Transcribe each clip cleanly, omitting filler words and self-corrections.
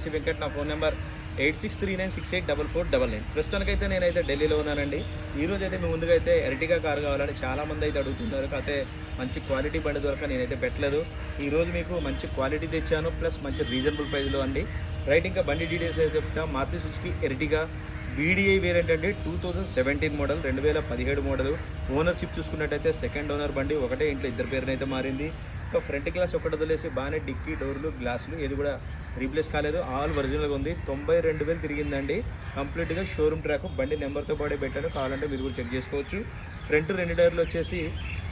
RC Venkat. నా phone number 8639684499. ప్రస్తుతానికైతే నేనైతే ఢిల్లీలో ఉన్నానండి. ఈరోజు అయితే మీ ముందుగా అయితే ఎర్టిగా కారు కావాలని చాలామంది అయితే అడుగుతున్నారు. కాకపోతే మంచి క్వాలిటీ బండి దొరక నేనైతే పెట్టలేదు. ఈరోజు మీకు మంచి క్వాలిటీ తెచ్చాను, ప్లస్ మంచి రీజనబుల్ ప్రైస్లో అండి. రైట్, ఇంకా బండి డీటెయిల్స్ అయితే చెప్తా. Maruti Suzuki Ertiga VDI variant అండి. 2017 మోడల్, 2017 మోడల్. ఓనర్షిప్ చూసుకున్నట్టయితే సెకండ్ ఓనర్ బండి. ఒకటే ఇంట్లో ఇద్దరు పేరునైతే మారింది. ఇంకా ఫ్రంట్ గ్లాస్ ఒకటి వదిలేసి బాగానే డిక్కీ, డోర్లు, గ్లాసులు ఏది కూడా రీప్లేస్ కాలేదు. ఆల్ ఒరిజినల్గా ఉంది. 92,000 తిరిగిందండి. కంప్లీట్గా షోరూమ్ ట్రాక్. బండి నెంబర్తో పాటే పెట్టాను, కావాలంటే మీరు కూడా చెక్ చేసుకోవచ్చు. ఫ్రంట్ 2 టైర్లు వచ్చేసి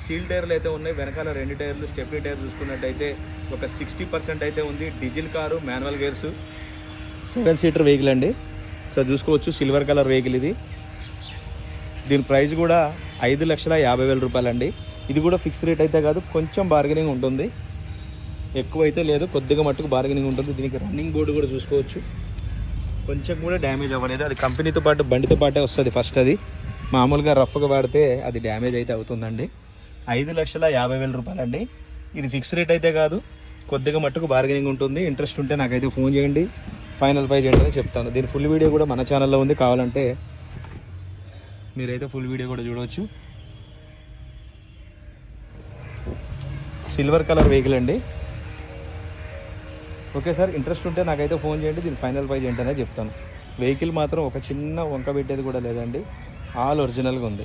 సీల్ టైర్లు అయితే ఉన్నాయి. వెనకాల 2 టైర్లు స్టెప్నీ టైర్ చూసుకున్నట్టయితే ఒక 60% అయితే ఉంది. Diesel car, manual gears, 7 seater vehicle అండి. సో చూసుకోవచ్చు, సిల్వర్ కలర్ వెహికల్ ఇది. దీని ప్రైస్ కూడా 5,50,000 రూపాయలండి. ఇది కూడా ఫిక్స్ రేట్ అయితే కాదు, కొంచెం బార్గెనింగ్ ఉంటుంది. ఎక్కువ అయితే లేదు, కొద్దిగా మట్టుకు బార్గెనింగ్ ఉంటుంది. దీనికి రన్నింగ్ బోర్డు కూడా చూసుకోవచ్చు, కొంచెం కూడా డ్యామేజ్ అవ్వలేదు. అది కంపెనీతో పాటు బండితో పాటే వస్తుంది ఫస్ట్. అది మామూలుగా రఫ్గా వాడితే అది డ్యామేజ్ అయితే అవుతుందండి. 5,50,000 రూపాయలండి. ఇది ఫిక్స్ రేట్ అయితే కాదు, కొద్దిగా మట్టుకు బార్గెనింగ్ ఉంటుంది. ఇంట్రెస్ట్ ఉంటే నాకైతే ఫోన్ చేయండి, ఫైనల్ ప్రైస్ ఏంటని చెప్తాను. దీని ఫుల్ వీడియో కూడా మన ఛానల్లో ఉంది, కావాలంటే మీరైతే ఫుల్ వీడియో కూడా చూడవచ్చు. సిల్వర్ కలర్ వెహికల్ అండి. ఓకే సార్, ఇంట్రెస్ట్ ఉంటే నాకైతే ఫోన్ చేయండి, దీని ఫైనల్ ప్రైస్ ఏంటనే చెప్తాను. వెహికల్ మాత్రం ఒక చిన్న వంక పెట్టేది కూడా లేదండి, ఆల్ ఒరిజినల్గా ఉంది.